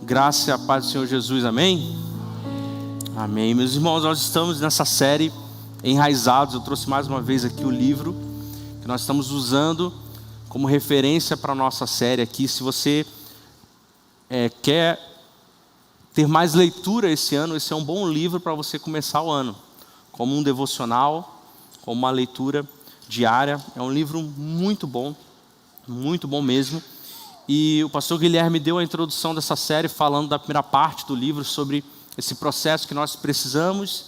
Graça e a paz do Senhor Jesus, amém? Amém. Meus irmãos, nós estamos nessa série Enraizados. Eu trouxe mais uma vez aqui o livro que nós estamos usando como referência para a nossa série aqui. Se você quer ter mais leitura esse ano, esse é um bom livro para você começar o ano, como um devocional, como uma leitura diária. É um livro muito bom mesmo. E o pastor Guilherme deu a introdução dessa série falando da primeira parte do livro sobre esse processo que nós precisamos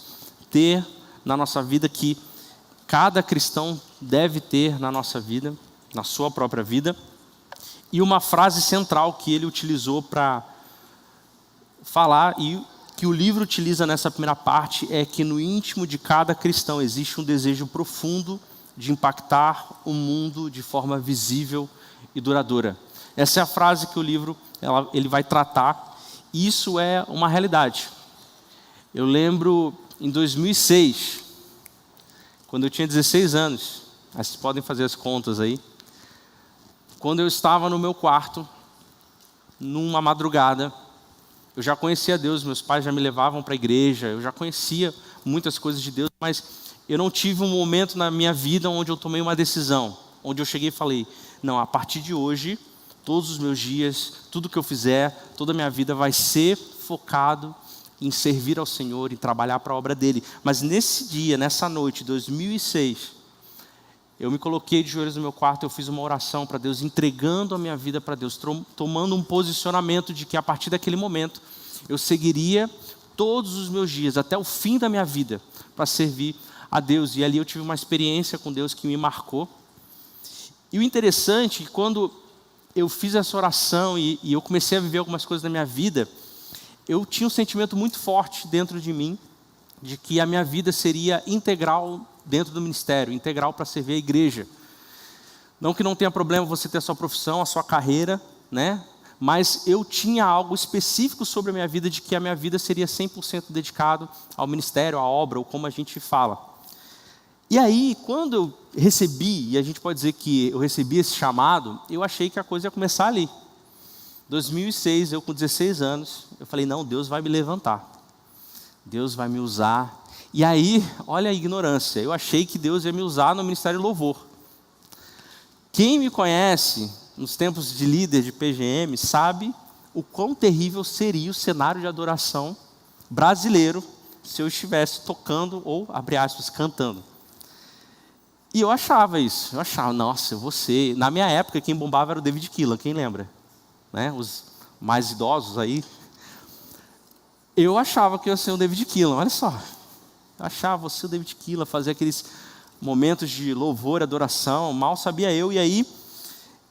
ter na nossa vida, que cada cristão deve ter na nossa vida, na sua própria vida. E uma frase central que ele utilizou para falar e que o livro utiliza nessa primeira parte é que no íntimo de cada cristão existe um desejo profundo de impactar o mundo de forma visível e duradoura. Essa é a frase que o livro ele vai tratar. E isso é uma realidade. Eu lembro em 2006, quando eu tinha 16 anos, vocês podem fazer as contas aí, quando eu estava no meu quarto, numa madrugada, eu já conhecia Deus, meus pais já me levavam para a igreja, eu já conhecia muitas coisas de Deus, mas eu não tive um momento na minha vida onde eu tomei uma decisão, onde eu cheguei e falei, não, a partir de hoje, todos os meus dias, tudo que eu fizer, toda a minha vida vai ser focado em servir ao Senhor, em trabalhar para a obra dEle. Mas nesse dia, nessa noite, 2006, eu me coloquei de joelhos no meu quarto, eu fiz uma oração para Deus, entregando a minha vida para Deus, tomando um posicionamento de que a partir daquele momento, eu seguiria todos os meus dias, até o fim da minha vida, para servir a Deus. E ali eu tive uma experiência com Deus que me marcou. E o interessante é que quando eu fiz essa oração e eu comecei a viver algumas coisas na minha vida, eu tinha um sentimento muito forte dentro de mim, de que a minha vida seria integral dentro do ministério, integral para servir a igreja. Não que não tenha problema você ter a sua profissão, a sua carreira, né? Mas eu tinha algo específico sobre a minha vida, de que a minha vida seria 100% dedicado ao ministério, à obra, ou como a gente fala. E aí, quando eu recebi, e a gente pode dizer que eu recebi esse chamado, eu achei que a coisa ia começar ali. 2006, eu com 16 anos, eu falei, não, Deus vai me levantar. Deus vai me usar. E aí, olha a ignorância, eu achei que Deus ia me usar no Ministério Louvor. Quem me conhece, nos tempos de líder de PGM, sabe o quão terrível seria o cenário de adoração brasileiro se eu estivesse tocando ou, abre aspas, cantando. E eu achava isso, nossa, eu vou ser... Na minha época, quem bombava era o David Keelan, quem lembra? Né? Os mais idosos aí. Eu achava que eu ia ser o David Keelan, olha só. Eu achava, vou ser o David Keelan, fazer aqueles momentos de louvor, adoração, mal sabia eu. E aí,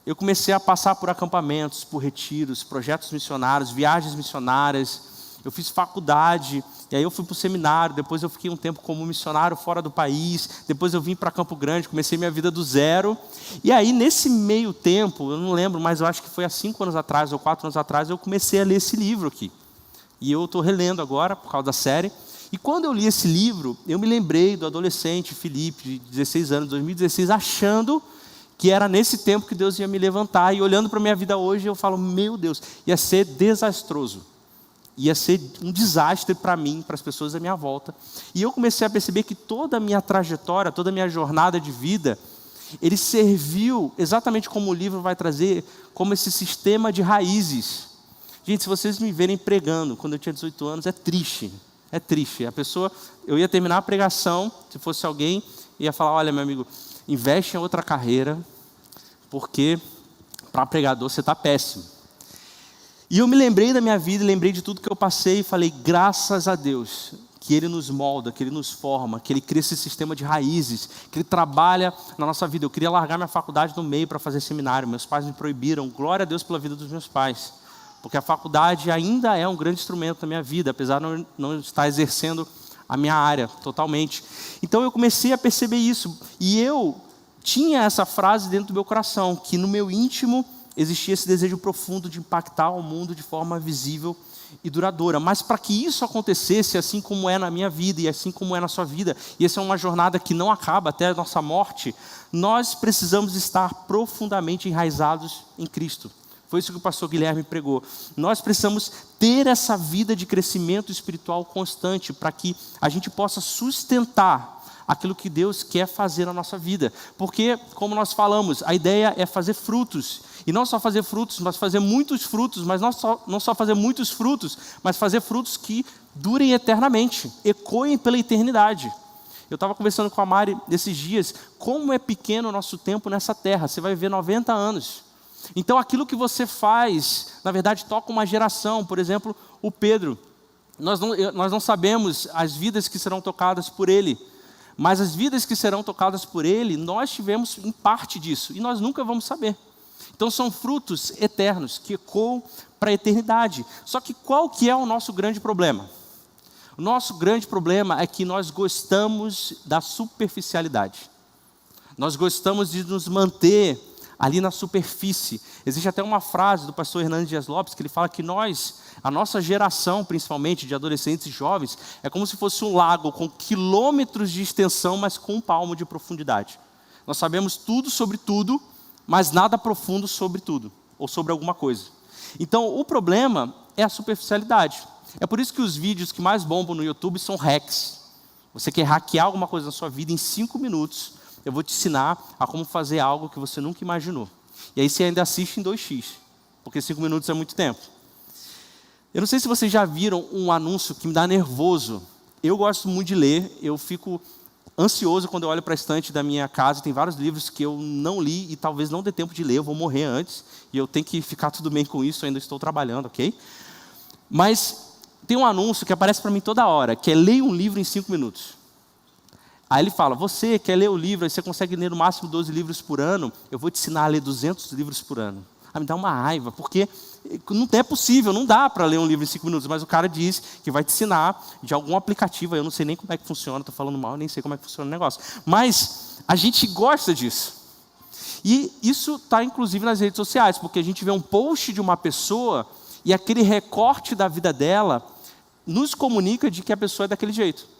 eu comecei a passar por acampamentos, por retiros, projetos missionários, viagens missionárias. Eu fiz faculdade, e aí eu fui para o seminário, depois eu fiquei um tempo como missionário fora do país, depois eu vim para Campo Grande, comecei minha vida do zero. E aí, nesse meio tempo, eu não lembro, mas eu acho que foi há 5 anos atrás ou 4 anos atrás, eu comecei a ler esse livro aqui. E eu estou relendo agora, por causa da série. E quando eu li esse livro, eu me lembrei do adolescente Felipe, de 16 anos, 2016, achando que era nesse tempo que Deus ia me levantar. E olhando para a minha vida hoje, eu falo, meu Deus, ia ser desastroso. Ia ser um desastre para mim, para as pessoas à minha volta. E eu comecei a perceber que toda a minha trajetória, toda a minha jornada de vida, ele serviu, exatamente como o livro vai trazer, como esse sistema de raízes. Gente, se vocês me verem pregando, quando eu tinha 18 anos, é triste. É triste. A pessoa, eu ia terminar a pregação, se fosse alguém, ia falar, olha, meu amigo, investe em outra carreira, porque para pregador você está péssimo. E eu me lembrei da minha vida, lembrei de tudo que eu passei e falei, graças a Deus, que Ele nos molda, que Ele nos forma, que Ele cria esse sistema de raízes, que Ele trabalha na nossa vida. Eu queria largar minha faculdade no meio para fazer seminário, meus pais me proibiram, glória a Deus pela vida dos meus pais, porque a faculdade ainda é um grande instrumento na minha vida, apesar de não estar exercendo a minha área totalmente. Então eu comecei a perceber isso, e eu tinha essa frase dentro do meu coração, que no meu íntimo existia esse desejo profundo de impactar o mundo de forma visível e duradoura. Mas para que isso acontecesse, assim como é na minha vida e assim como é na sua vida, e essa é uma jornada que não acaba até a nossa morte, nós precisamos estar profundamente enraizados em Cristo, Foi isso que o pastor Guilherme pregou. Nós precisamos ter essa vida de crescimento espiritual constante para que a gente possa sustentar aquilo que Deus quer fazer na nossa vida. Porque, como nós falamos, a ideia é fazer frutos. E não só fazer frutos, mas fazer muitos frutos. Mas não só fazer muitos frutos, mas fazer frutos que durem eternamente, ecoem pela eternidade. Eu estava conversando com a Mari esses dias, como é pequeno o nosso tempo nessa terra. Você vai viver 90 anos. Então aquilo que você faz, na verdade, toca uma geração. Por exemplo, o Pedro. Nós não sabemos as vidas que serão tocadas por ele. Mas as vidas que serão tocadas por ele, nós tivemos em parte disso. E nós nunca vamos saber. Então são frutos eternos, que ecoam para a eternidade. Só que qual que é o nosso grande problema? O nosso grande problema é que nós gostamos da superficialidade. Nós gostamos de nos manter ali na superfície. Existe até uma frase do pastor Hernandes Dias Lopes, que ele fala que a nossa geração, principalmente de adolescentes e jovens, é como se fosse um lago com quilômetros de extensão, mas com um palmo de profundidade. Nós sabemos tudo sobre tudo, mas nada profundo sobre tudo, ou sobre alguma coisa. Então, o problema é a superficialidade. É por isso que os vídeos que mais bombam no YouTube são hacks. Você quer hackear alguma coisa na sua vida em 5 minutos, eu vou te ensinar a como fazer algo que você nunca imaginou. E aí você ainda assiste em 2x, porque 5 minutos é muito tempo. Eu não sei se vocês já viram um anúncio que me dá nervoso. Eu gosto muito de ler, eu fico ansioso quando eu olho para a estante da minha casa. Tem vários livros que eu não li e talvez não dê tempo de ler, eu vou morrer antes. E eu tenho que ficar tudo bem com isso, eu ainda estou trabalhando, ok? Mas tem um anúncio que aparece para mim toda hora, que é leia um livro em 5 minutos. Aí ele fala, você quer ler o livro, aí você consegue ler no máximo 12 livros por ano, eu vou te ensinar a ler 200 livros por ano. Aí me dá uma raiva, porque não é possível, não dá para ler um livro em 5 minutos, mas o cara diz que vai te ensinar de algum aplicativo, eu não sei nem como é que funciona, estou falando mal, eu nem sei como é que funciona o negócio. Mas a gente gosta disso. E isso está inclusive nas redes sociais, porque a gente vê um post de uma pessoa e aquele recorte da vida dela nos comunica de que a pessoa é daquele jeito.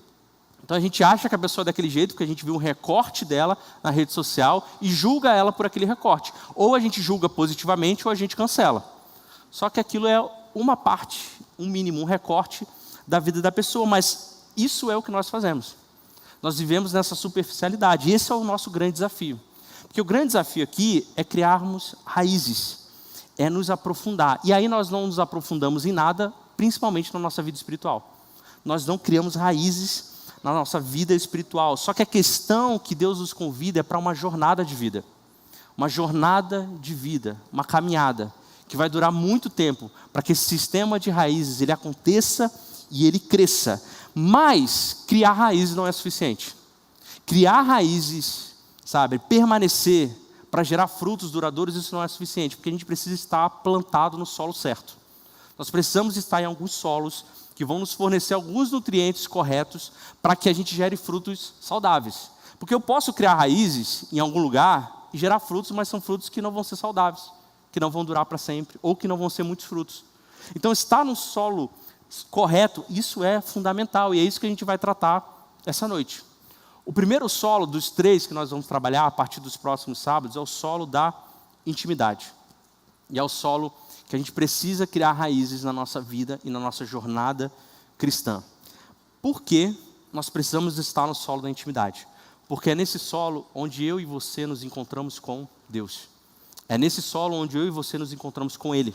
Então a gente acha que a pessoa é daquele jeito, porque a gente viu um recorte dela na rede social e julga ela por aquele recorte. Ou a gente julga positivamente ou a gente cancela. Só que aquilo é uma parte, um mínimo, um recorte da vida da pessoa, mas isso é o que nós fazemos. Nós vivemos nessa superficialidade e esse é o nosso grande desafio. Porque o grande desafio aqui é criarmos raízes, é nos aprofundar. E aí nós não nos aprofundamos em nada, principalmente na nossa vida espiritual. Nós não criamos raízes na nossa vida espiritual. Só que a questão que Deus nos convida é para uma jornada de vida. Uma jornada de vida, uma caminhada, que vai durar muito tempo, para que esse sistema de raízes ele aconteça e ele cresça. Mas criar raízes não é suficiente. Criar raízes, sabe, permanecer para gerar frutos duradouros, isso não é suficiente, porque a gente precisa estar plantado no solo certo. Nós precisamos estar em alguns solos que vão nos fornecer alguns nutrientes corretos para que a gente gere frutos saudáveis. Porque eu posso criar raízes em algum lugar e gerar frutos, mas são frutos que não vão ser saudáveis, que não vão durar para sempre, ou que não vão ser muitos frutos. Então, estar no solo correto, isso é fundamental, e é isso que a gente vai tratar essa noite. O primeiro solo dos 3 que nós vamos trabalhar a partir dos próximos sábados é o solo da intimidade. E é o solo que a gente precisa criar raízes na nossa vida e na nossa jornada cristã. Por que nós precisamos estar no solo da intimidade? Porque é nesse solo onde eu e você nos encontramos com Deus. É nesse solo onde eu e você nos encontramos com Ele.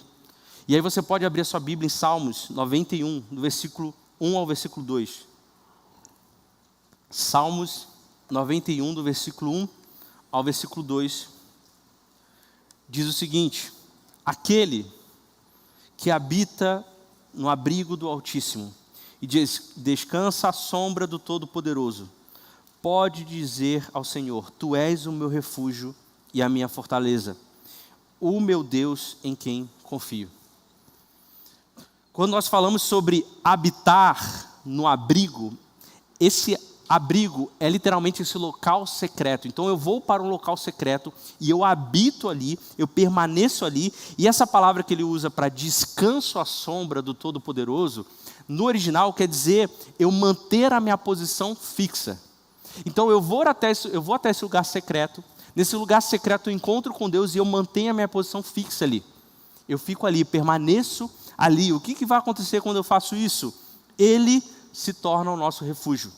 E aí você pode abrir a sua Bíblia em Salmos 91, do versículo 1 ao versículo 2. Salmos 91, do versículo 1 ao versículo 2. Diz o seguinte: aquele que habita no abrigo do Altíssimo e descansa à sombra do Todo-Poderoso, pode dizer ao Senhor, Tu és o meu refúgio e a minha fortaleza, o meu Deus em quem confio. Quando nós falamos sobre habitar no abrigo, esse abrigo é literalmente esse local secreto. Então eu vou para um local secreto e eu habito ali, eu permaneço ali. E essa palavra que ele usa para descanso à sombra do Todo-Poderoso, no original quer dizer eu manter a minha posição fixa. Então eu vou até esse lugar secreto. Nesse lugar secreto eu encontro com Deus e eu mantenho a minha posição fixa ali. Eu fico ali, permaneço ali. O que vai acontecer quando eu faço isso? Ele se torna o nosso refúgio,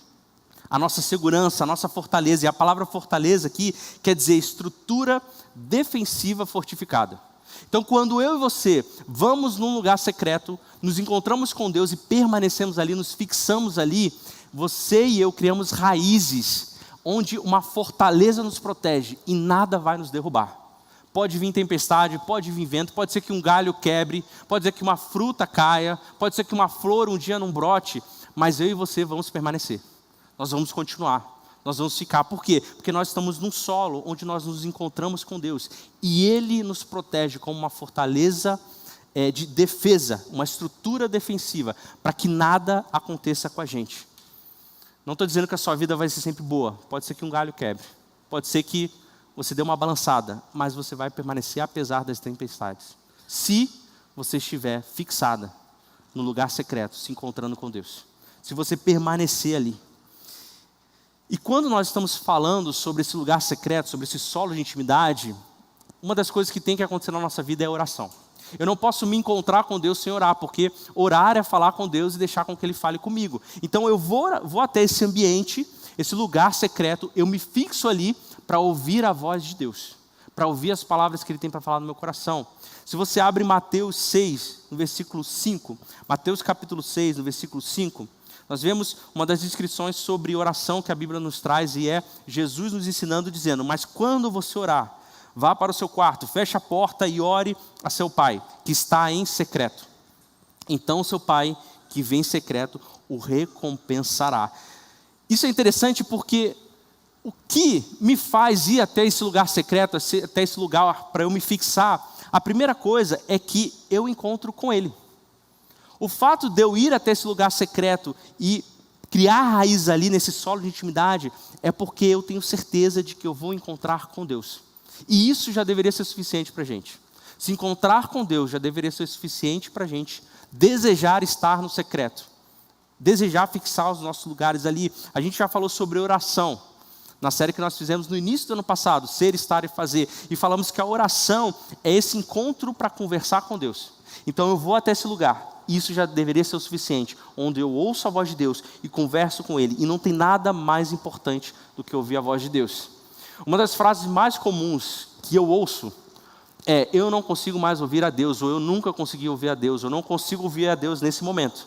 a nossa segurança, a nossa fortaleza. E a palavra fortaleza aqui quer dizer estrutura defensiva fortificada. Então, quando eu e você vamos num lugar secreto, nos encontramos com Deus e permanecemos ali, nos fixamos ali, você e eu criamos raízes, onde uma fortaleza nos protege e nada vai nos derrubar. Pode vir tempestade, pode vir vento, pode ser que um galho quebre, pode ser que uma fruta caia, pode ser que uma flor um dia não brote, mas eu e você vamos permanecer. Nós vamos continuar. Nós vamos ficar. Por quê? Porque nós estamos num solo onde nós nos encontramos com Deus. E Ele nos protege como uma fortaleza de defesa, uma estrutura defensiva, para que nada aconteça com a gente. Não estou dizendo que a sua vida vai ser sempre boa. Pode ser que um galho quebre. Pode ser que você dê uma balançada. Mas você vai permanecer apesar das tempestades. Se você estiver fixada no lugar secreto, se encontrando com Deus. Se você permanecer ali. E quando nós estamos falando sobre esse lugar secreto, sobre esse solo de intimidade, uma das coisas que tem que acontecer na nossa vida é a oração. Eu não posso me encontrar com Deus sem orar, porque orar é falar com Deus e deixar com que Ele fale comigo. Então eu vou até esse ambiente, esse lugar secreto, eu me fixo ali para ouvir a voz de Deus, para ouvir as palavras que Ele tem para falar no meu coração. Se você abre Mateus 6, no versículo 5, Mateus capítulo 6, no versículo 5, nós vemos uma das descrições sobre oração que a Bíblia nos traz e é Jesus nos ensinando, dizendo: mas quando você orar, vá para o seu quarto, feche a porta e ore a seu pai, que está em secreto. Então o seu pai, que vem em secreto, o recompensará. Isso é interessante porque o que me faz ir até esse lugar secreto, até esse lugar para eu me fixar, a primeira coisa é que eu encontro com Ele. O fato de eu ir até esse lugar secreto e criar raiz ali nesse solo de intimidade é porque eu tenho certeza de que eu vou encontrar com Deus. E isso já deveria ser suficiente para a gente. Se encontrar com Deus já deveria ser suficiente para a gente desejar estar no secreto. Desejar fixar os nossos lugares ali. A gente já falou sobre oração. Na série que nós fizemos no início do ano passado, Ser, Estar e Fazer. E falamos que a oração é esse encontro para conversar com Deus. Então eu vou até esse lugar. Isso já deveria ser o suficiente, onde eu ouço a voz de Deus e converso com Ele. E não tem nada mais importante do que ouvir a voz de Deus. Uma das frases mais comuns que eu ouço é: eu não consigo mais ouvir a Deus, ou eu nunca consegui ouvir a Deus, ou eu não consigo ouvir a Deus nesse momento.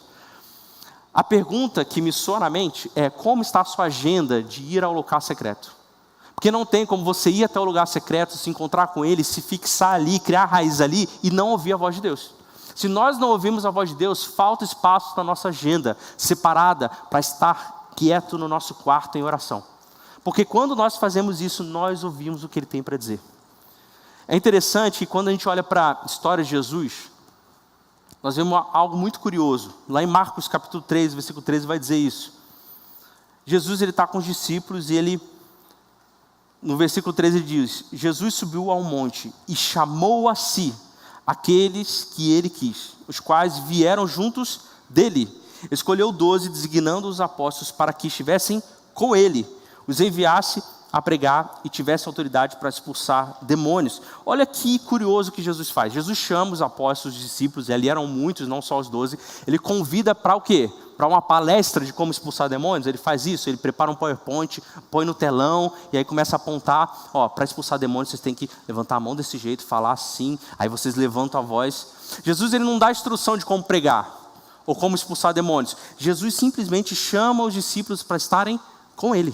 A pergunta que me soa na mente é: como está a sua agenda de ir ao lugar secreto? Porque não tem como você ir até o lugar secreto, se encontrar com Ele, se fixar ali, criar raiz ali e não ouvir a voz de Deus. Se nós não ouvimos a voz de Deus, falta espaço na nossa agenda separada para estar quieto no nosso quarto em oração. Porque quando nós fazemos isso, nós ouvimos o que Ele tem para dizer. É interessante que quando a gente olha para a história de Jesus, nós vemos algo muito curioso. Lá em Marcos capítulo 3, versículo 13 vai dizer isso. Jesus está com os discípulos e ele, no versículo 13 ele diz: Jesus subiu ao monte e chamou a si aqueles que ele quis, os quais vieram juntos dele. Escolheu 12, designando os apóstolos para que estivessem com ele, os enviasse a pregar e tivesse autoridade para expulsar demônios. Olha que curioso que Jesus faz. Jesus chama os apóstolos, os discípulos, e ali eram muitos, não só os 12. Ele convida para o quê? Para uma palestra de como expulsar demônios. Ele faz isso, ele prepara um PowerPoint, põe no telão, e aí começa a apontar: ó, para expulsar demônios vocês têm que levantar a mão desse jeito, falar assim, aí vocês levantam a voz. Jesus, ele não dá instrução de como pregar, ou como expulsar demônios. Jesus simplesmente chama os discípulos para estarem com ele.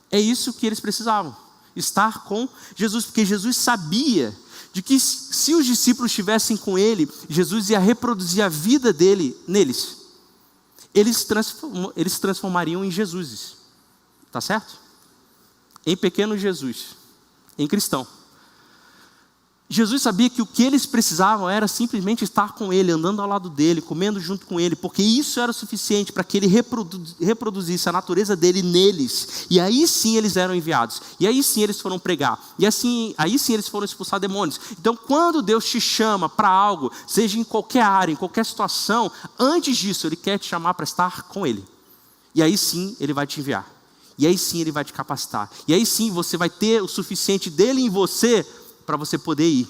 É isso que eles precisavam, estar com Jesus, porque Jesus sabia de que se os discípulos estivessem com ele, Jesus ia reproduzir a vida dele neles. Eles se transformariam em Jesuses, tá certo? Em pequeno Jesus, em cristão. Jesus sabia que o que eles precisavam era simplesmente estar com ele, andando ao lado dele, comendo junto com ele, porque isso era o suficiente para que ele reproduzisse a natureza dele neles. E aí sim eles eram enviados, e aí sim eles foram pregar, e aí sim eles foram expulsar demônios. Então quando Deus te chama para algo, seja em qualquer área, em qualquer situação, antes disso Ele quer te chamar para estar com Ele. E aí sim Ele vai te enviar, e aí sim Ele vai te capacitar, e aí sim você vai ter o suficiente dele em você para você poder ir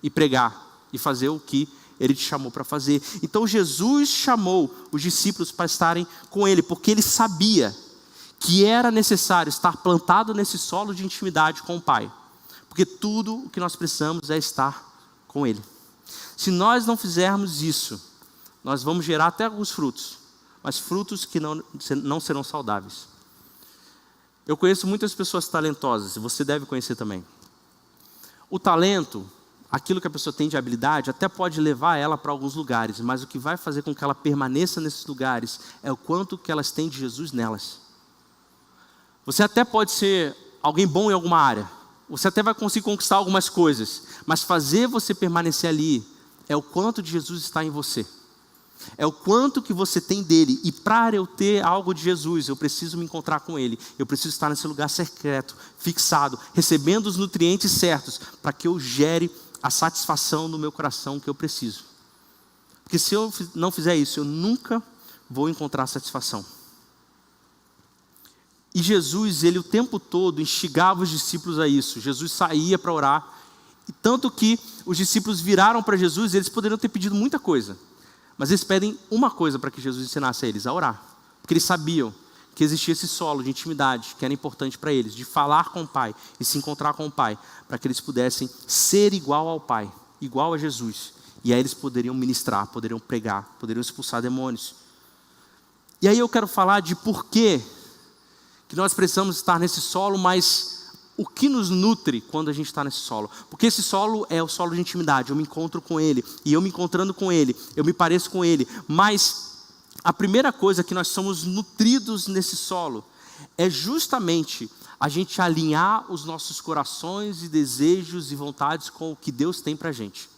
e pregar e fazer o que Ele te chamou para fazer. Então Jesus chamou os discípulos para estarem com Ele, porque Ele sabia que era necessário estar plantado nesse solo de intimidade com o Pai. Porque tudo o que nós precisamos é estar com Ele. Se nós não fizermos isso, nós vamos gerar até alguns frutos, mas frutos que não serão saudáveis. Eu conheço muitas pessoas talentosas, e você deve conhecer também. O talento, aquilo que a pessoa tem de habilidade, até pode levar ela para alguns lugares, mas o que vai fazer com que ela permaneça nesses lugares é o quanto que elas têm de Jesus nelas. Você até pode ser alguém bom em alguma área, você até vai conseguir conquistar algumas coisas, mas fazer você permanecer ali é o quanto de Jesus está em você. É o quanto que você tem dele. E para eu ter algo de Jesus, eu preciso me encontrar com ele. Eu preciso estar nesse lugar secreto, fixado, recebendo os nutrientes certos, para que eu gere a satisfação no meu coração que eu preciso. Porque se eu não fizer isso, eu nunca vou encontrar satisfação. E Jesus, ele o tempo todo instigava os discípulos a isso. Jesus saía para orar. E tanto que os discípulos viraram para Jesus, e eles poderiam ter pedido muita coisa. Mas eles pedem uma coisa para que Jesus ensinasse a eles, a orar. Porque eles sabiam que existia esse solo de intimidade, que era importante para eles, de falar com o Pai e se encontrar com o Pai, para que eles pudessem ser igual ao Pai, igual a Jesus. E aí eles poderiam ministrar, poderiam pregar, poderiam expulsar demônios. E aí eu quero falar de por que nós precisamos estar nesse solo, mas o que nos nutre quando a gente está nesse solo? Porque esse solo é o solo de intimidade, eu me encontro com Ele, e eu me encontrando com Ele, eu me pareço com Ele, mas a primeira coisa que nós somos nutridos nesse solo é justamente a gente alinhar os nossos corações e desejos e vontades com o que Deus tem para a gente.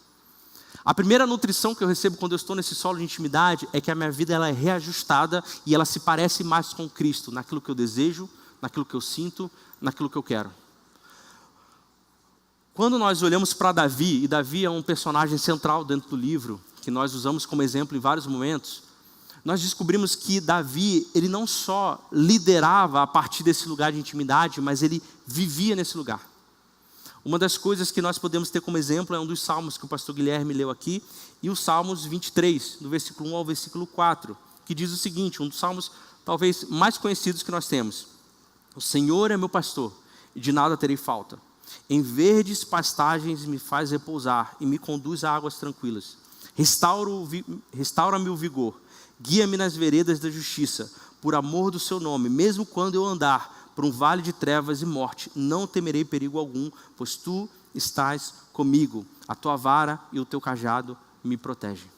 A primeira nutrição que eu recebo quando eu estou nesse solo de intimidade é que a minha vida ela é reajustada e ela se parece mais com Cristo, naquilo que eu desejo, naquilo que eu sinto, naquilo que eu quero. Quando nós olhamos para Davi, e Davi é um personagem central dentro do livro, que nós usamos como exemplo em vários momentos, nós descobrimos que Davi, ele não só liderava a partir desse lugar de intimidade, mas ele vivia nesse lugar. Uma das coisas que nós podemos ter como exemplo é um dos salmos que o pastor Guilherme leu aqui, e o Salmos 23, do versículo 1 ao versículo 4, que diz o seguinte, um dos salmos talvez mais conhecidos que nós temos. O Senhor é meu pastor, e de nada terei falta. Em verdes pastagens me faz repousar e me conduz a águas tranquilas. Restaura-me o vigor, guia-me nas veredas da justiça, por amor do seu nome. Mesmo quando eu andar por um vale de trevas e morte, não temerei perigo algum, pois tu estás comigo. A tua vara e o teu cajado me protegem.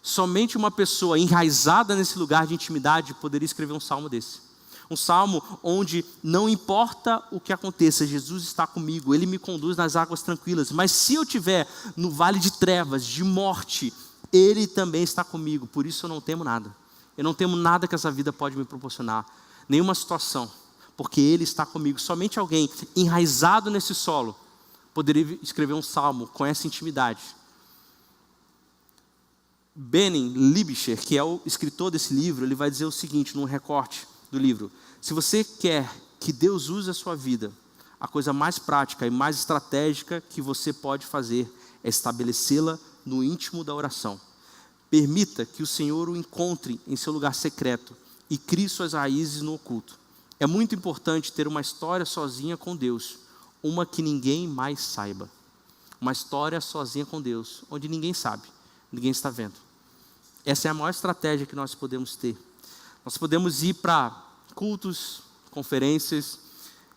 Somente uma pessoa enraizada nesse lugar de intimidade poderia escrever um salmo desse. Um salmo onde não importa o que aconteça, Jesus está comigo, Ele me conduz nas águas tranquilas. Mas se eu estiver no vale de trevas, de morte, Ele também está comigo. Por isso eu não temo nada. Eu não temo nada que essa vida pode me proporcionar. Nenhuma situação. Porque Ele está comigo. Somente alguém enraizado nesse solo poderia escrever um salmo com essa intimidade. Benny Libischer, que é o escritor desse livro, ele vai dizer o seguinte, num recorte do livro: se você quer que Deus use a sua vida, a coisa mais prática e mais estratégica que você pode fazer é estabelecê-la no íntimo da oração. Permita que o Senhor o encontre em seu lugar secreto e crie suas raízes no oculto. É muito importante ter uma história sozinha com Deus, uma que ninguém mais saiba. Uma história sozinha com Deus, onde ninguém sabe, ninguém está vendo. Essa é a maior estratégia que nós podemos ter. Nós podemos ir para cultos, conferências,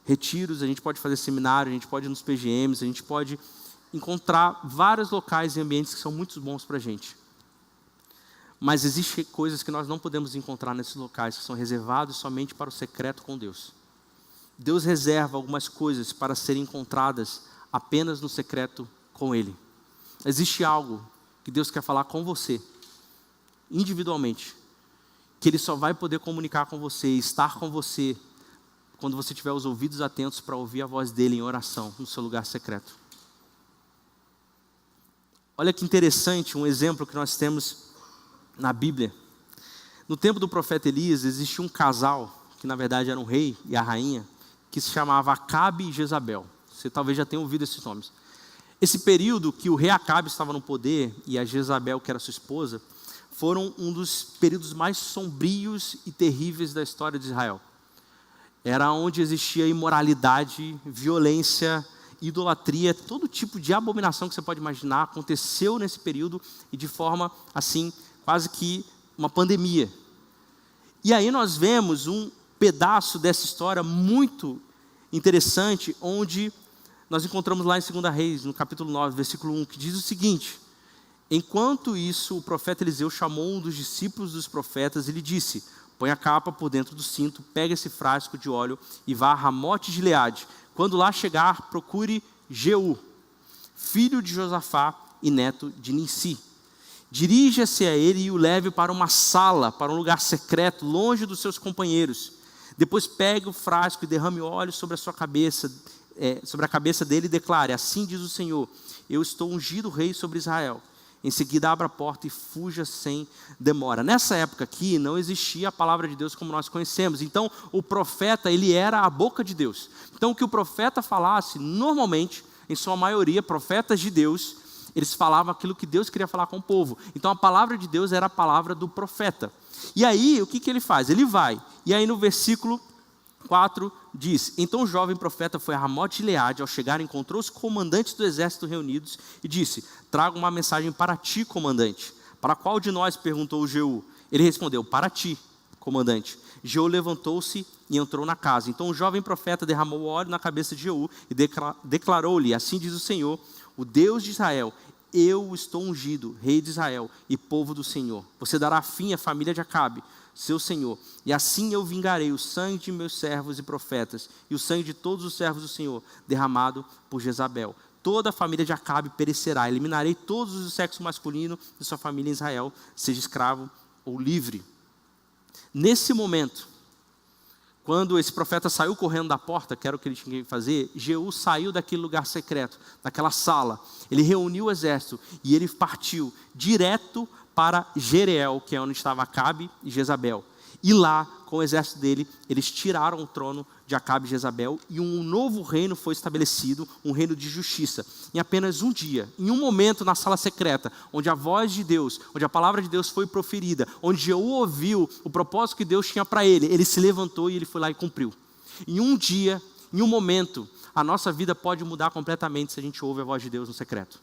retiros, a gente pode fazer seminário, a gente pode ir nos PGMs, a gente pode encontrar vários locais e ambientes que são muito bons para a gente. Mas existem coisas que nós não podemos encontrar nesses locais, que são reservados somente para o secreto com Deus. Deus reserva algumas coisas para serem encontradas apenas no secreto com Ele. Existe algo que Deus quer falar com você, individualmente, que Ele só vai poder comunicar com você, estar com você, quando você tiver os ouvidos atentos para ouvir a voz dEle em oração, no seu lugar secreto. Olha que interessante um exemplo que nós temos na Bíblia. No tempo do profeta Elias, existia um casal, que na verdade era um rei e a rainha, que se chamava Acabe e Jezabel. Você talvez já tenha ouvido esses nomes. Esse período que o rei Acabe estava no poder e a Jezabel, que era sua esposa, foram um dos períodos mais sombrios e terríveis da história de Israel. Era onde existia imoralidade, violência, idolatria, todo tipo de abominação que você pode imaginar aconteceu nesse período e de forma assim, quase que uma pandemia. E aí nós vemos um pedaço dessa história muito interessante, onde nós encontramos lá em 2 Reis, no capítulo 9, versículo 1, que diz o seguinte: enquanto isso, o profeta Eliseu chamou um dos discípulos dos profetas e lhe disse: põe a capa por dentro do cinto, pega esse frasco de óleo e vá a Ramote de Gileade. Quando lá chegar, procure Jeú, filho de Josafá e neto de Nissi. Dirija-se a ele e o leve para uma sala, para um lugar secreto, longe dos seus companheiros. Depois pegue o frasco e derrame óleo sobre a sua cabeça, sobre a cabeça dele e declare: assim diz o Senhor, eu estou ungido rei sobre Israel. Em seguida abra a porta e fuja sem demora. Nessa época aqui não existia a palavra de Deus como nós conhecemos. Então o profeta, ele era a boca de Deus. Então o que o profeta falasse, normalmente, em sua maioria, profetas de Deus, eles falavam aquilo que Deus queria falar com o povo. Então a palavra de Deus era a palavra do profeta. E aí o que ele faz? Ele vai. E aí no versículo 4 diz: então o jovem profeta foi a Ramote de Gileade. Ao chegar, encontrou os comandantes do exército reunidos e disse: trago uma mensagem para ti, comandante. Para qual de nós? Perguntou Jeú. Ele respondeu: para ti, comandante. Jeú levantou-se e entrou na casa. Então o jovem profeta derramou óleo na cabeça de Jeú e declarou-lhe: assim diz o Senhor, o Deus de Israel, eu estou ungido, rei de Israel e povo do Senhor. Você dará fim à família de Acabe, seu senhor, e assim eu vingarei o sangue de meus servos e profetas, e o sangue de todos os servos do Senhor, derramado por Jezabel. Toda a família de Acabe perecerá, eliminarei todos os do sexo masculino de sua família em Israel, seja escravo ou livre. Nesse momento, quando esse profeta saiu correndo da porta, que era o que ele tinha que fazer, Jeú saiu daquele lugar secreto, daquela sala, ele reuniu o exército e ele partiu direto para Jereel, que é onde estava Acabe e Jezabel. E lá, com o exército dele, eles tiraram o trono de Acabe e Jezabel e um novo reino foi estabelecido, um reino de justiça. Em apenas um dia, em um momento na sala secreta, onde a voz de Deus, onde a palavra de Deus foi proferida, onde Jeú ouviu o propósito que Deus tinha para ele, ele se levantou e ele foi lá e cumpriu. Em um dia, em um momento, a nossa vida pode mudar completamente se a gente ouve a voz de Deus no secreto.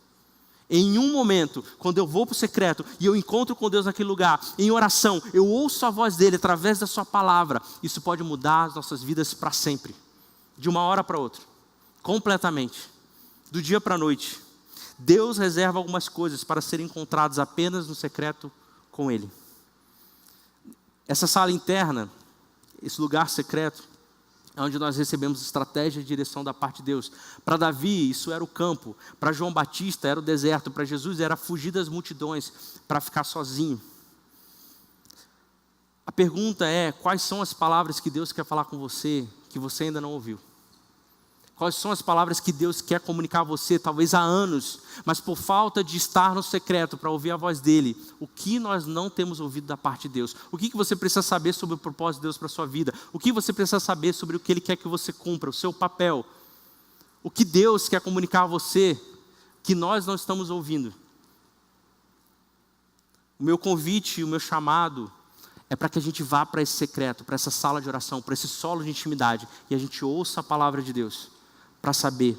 Em um momento, quando eu vou para o secreto e eu encontro com Deus naquele lugar, em oração, eu ouço a voz dele através da sua palavra, isso pode mudar as nossas vidas para sempre, de uma hora para outra, completamente, do dia para a noite. Deus reserva algumas coisas para serem encontradas apenas no secreto com ele. Essa sala interna, esse lugar secreto, é onde nós recebemos estratégia e direção da parte de Deus. Para Davi, isso era o campo. Para João Batista, era o deserto. Para Jesus, era fugir das multidões, para ficar sozinho. A pergunta é: quais são as palavras que Deus quer falar com você, que você ainda não ouviu? Quais são as palavras que Deus quer comunicar a você, talvez há anos, mas por falta de estar no secreto para ouvir a voz dele, o que nós não temos ouvido da parte de Deus? O que você precisa saber sobre o propósito de Deus para a sua vida? O que você precisa saber sobre o que ele quer que você cumpra, o seu papel? O que Deus quer comunicar a você que nós não estamos ouvindo? O meu convite, o meu chamado é para que a gente vá para esse secreto, para essa sala de oração, para esse solo de intimidade e a gente ouça a palavra de Deus, para saber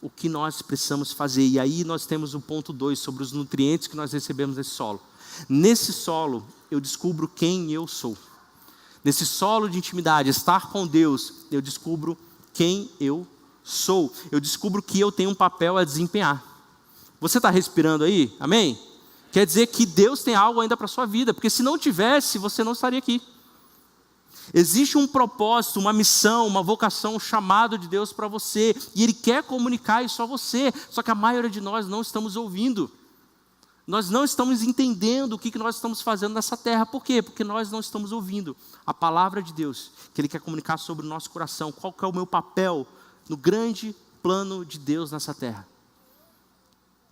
o que nós precisamos fazer. E aí nós temos o ponto 2 sobre os nutrientes que nós recebemos nesse solo. Nesse solo eu descubro quem eu sou. Nesse solo de intimidade, estar com Deus, eu descubro quem eu sou. Eu descubro que eu tenho um papel a desempenhar. Você está respirando aí? Amém? Quer dizer que Deus tem algo ainda para a sua vida, porque se não tivesse, você não estaria aqui. Existe um propósito, uma missão, uma vocação, um chamado de Deus para você, e Ele quer comunicar isso a você, só que a maioria de nós não estamos ouvindo. Nós não estamos entendendo o que nós estamos fazendo nessa terra. Por quê? Porque nós não estamos ouvindo a palavra de Deus, que Ele quer comunicar sobre o nosso coração. Qual que é o meu papel no grande plano de Deus nessa terra?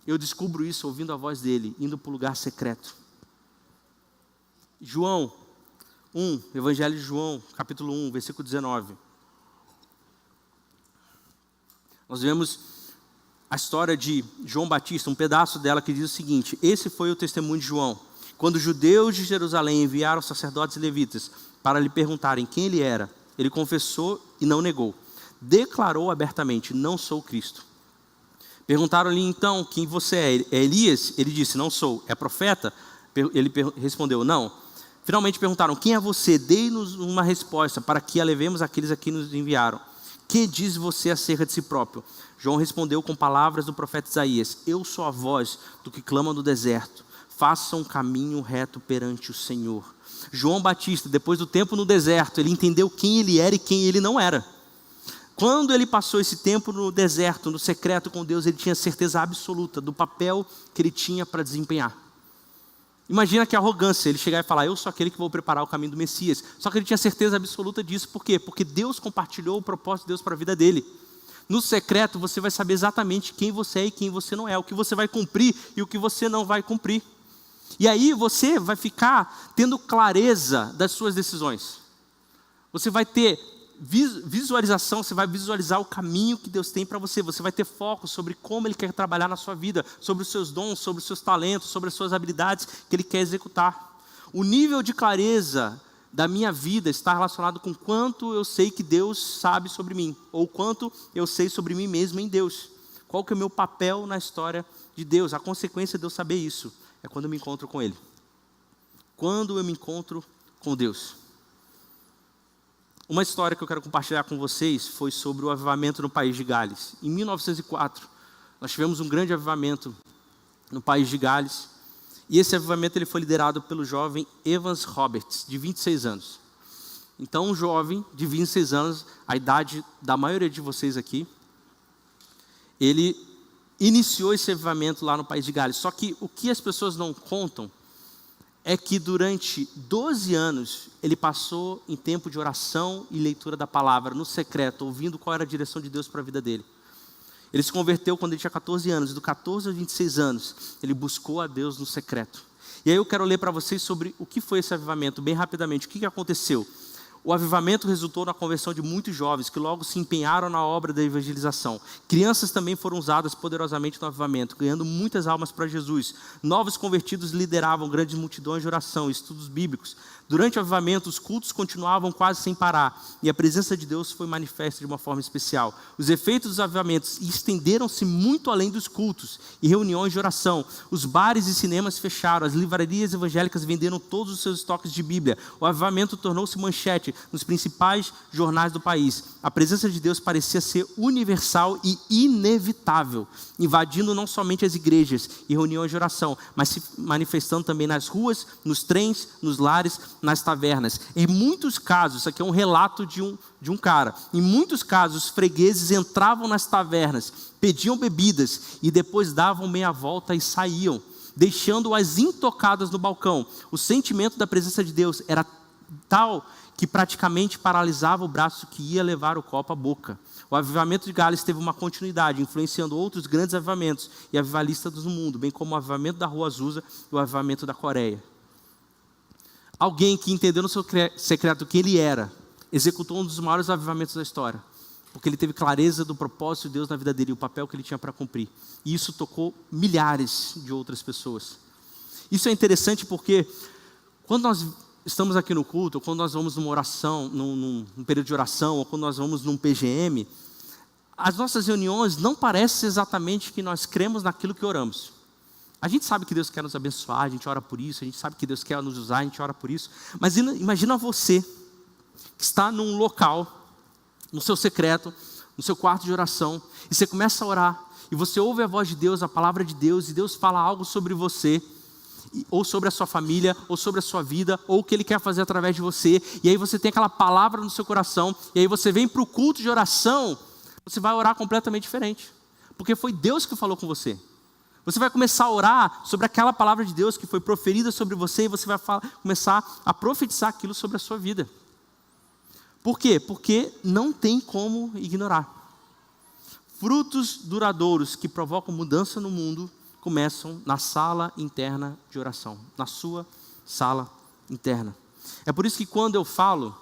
Eu descubro isso ouvindo a voz dEle, indo para o lugar secreto. João 1, Evangelho de João, capítulo 1, versículo 19. Nós vemos a história de João Batista, um pedaço dela que diz o seguinte: esse foi o testemunho de João. Quando os judeus de Jerusalém enviaram sacerdotes e levitas para lhe perguntarem quem ele era, ele confessou e não negou. Declarou abertamente: não sou Cristo. Perguntaram-lhe então: quem você é? É Elias? Ele disse: não sou. É profeta? Ele respondeu: não. Finalmente perguntaram: quem é você? Dê-nos uma resposta para que a levemos àqueles a quem nos enviaram. Que diz você acerca de si próprio? João respondeu com palavras do profeta Isaías: eu sou a voz do que clama no deserto. Faça um caminho reto perante o Senhor. João Batista, depois do tempo no deserto, ele entendeu quem ele era e quem ele não era. Quando ele passou esse tempo no deserto, no secreto com Deus, ele tinha certeza absoluta do papel que ele tinha para desempenhar. Imagina que arrogância, ele chegar e falar: eu sou aquele que vou preparar o caminho do Messias. Só que ele tinha certeza absoluta disso. Por quê? Porque Deus compartilhou o propósito de Deus para a vida dele. No secreto você vai saber exatamente quem você é e quem você não é, o que você vai cumprir e o que você não vai cumprir. E aí você vai ficar tendo clareza das suas decisões. Você vai ter visualização, você vai visualizar o caminho que Deus tem para você. Você vai ter foco sobre como Ele quer trabalhar na sua vida, sobre os seus dons, sobre os seus talentos, sobre as suas habilidades que Ele quer executar. O nível de clareza da minha vida está relacionado com quanto eu sei que Deus sabe sobre mim, ou quanto eu sei sobre mim mesmo em Deus. Qual que é o meu papel na história de Deus? A consequência de eu saber isso é quando eu me encontro com Ele. Quando eu me encontro com Deus. Uma história que eu quero compartilhar com vocês foi sobre o avivamento no país de Gales. Em 1904, nós tivemos um grande avivamento no país de Gales. E esse avivamento ele foi liderado pelo jovem Evans Roberts, de 26 anos. Então, um jovem de 26 anos, a idade da maioria de vocês aqui, ele iniciou esse avivamento lá no país de Gales. Só que o que as pessoas não contam é que durante 12 anos ele passou em tempo de oração e leitura da palavra, no secreto, ouvindo qual era a direção de Deus para a vida dele. Ele se converteu quando ele tinha 14 anos, do 14 aos 26 anos, ele buscou a Deus no secreto. E aí eu quero ler para vocês sobre o que foi esse avivamento, bem rapidamente, o que aconteceu. O avivamento resultou na conversão de muitos jovens que logo se empenharam na obra da evangelização. Crianças também foram usadas poderosamente no avivamento, ganhando muitas almas para Jesus. Novos convertidos lideravam grandes multidões de oração e estudos bíblicos. Durante o avivamento, os cultos continuavam quase sem parar e a presença de Deus foi manifesta de uma forma especial. Os efeitos dos avivamentos estenderam-se muito além dos cultos e reuniões de oração. Os bares e cinemas fecharam, as livrarias evangélicas venderam todos os seus estoques de Bíblia. O avivamento tornou-se manchete nos principais jornais do país. A presença de Deus parecia ser universal e inevitável, invadindo não somente as igrejas e reuniões de oração, mas se manifestando também nas ruas, nos trens, nos lares, nas tavernas. Em muitos casos, isso aqui é um relato de um cara, em muitos casos os fregueses entravam nas tavernas, pediam bebidas e depois davam meia volta e saíam, deixando-as intocadas no balcão. O sentimento da presença de Deus era tal que praticamente paralisava o braço que ia levar o copo à boca. O avivamento de Gales teve uma continuidade, influenciando outros grandes avivamentos e avivalistas do mundo, bem como o avivamento da Rua Azusa e o avivamento da Coreia. Alguém que entendeu no seu secreto quem ele era, executou um dos maiores avivamentos da história, porque ele teve clareza do propósito de Deus na vida dele e o papel que ele tinha para cumprir. E isso tocou milhares de outras pessoas. Isso é interessante porque quando nós estamos aqui no culto, ou quando nós vamos numa oração, num período de oração, ou quando nós vamos num PGM, as nossas reuniões não parecem exatamente que nós cremos naquilo que oramos. A gente sabe que Deus quer nos abençoar, a gente ora por isso, a gente sabe que Deus quer nos usar, a gente ora por isso. Mas imagina você, que está num local, no seu secreto, no seu quarto de oração, e você começa a orar, e você ouve a voz de Deus, a palavra de Deus, e Deus fala algo sobre você, ou sobre a sua família, ou sobre a sua vida, ou o que Ele quer fazer através de você, e aí você tem aquela palavra no seu coração, e aí você vem para o culto de oração, você vai orar completamente diferente, porque foi Deus que falou com você. Você vai começar a orar sobre aquela palavra de Deus que foi proferida sobre você, e você vai começar a profetizar aquilo sobre a sua vida. Por quê? Porque não tem como ignorar. Frutos duradouros que provocam mudança no mundo começam na sala interna de oração, na sua sala interna. É por isso que quando eu falo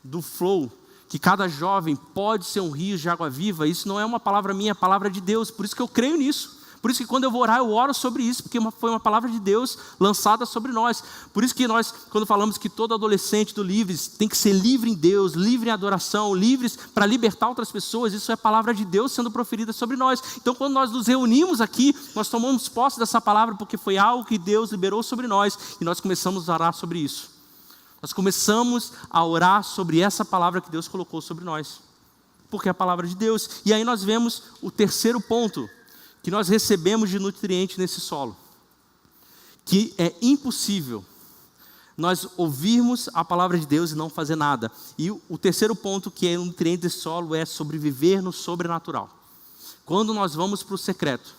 do flow, que cada jovem pode ser um rio de água viva, isso não é uma palavra minha, é a palavra de Deus. Por isso que eu creio nisso. Por isso que quando eu vou orar, eu oro sobre isso, porque foi uma palavra de Deus lançada sobre nós. Por isso que nós, quando falamos que todo adolescente do Livres tem que ser livre em Deus, livre em adoração, livres para libertar outras pessoas, isso é a palavra de Deus sendo proferida sobre nós. Então, quando nós nos reunimos aqui, nós tomamos posse dessa palavra, porque foi algo que Deus liberou sobre nós, e nós começamos a orar sobre isso. Nós começamos a orar sobre essa palavra que Deus colocou sobre nós, porque é a palavra de Deus. E aí nós vemos o terceiro ponto, que nós recebemos de nutriente nesse solo, que é impossível nós ouvirmos a palavra de Deus e não fazer nada. E o terceiro ponto, que é o nutriente desse solo, é sobreviver no sobrenatural. Quando nós vamos para o secreto,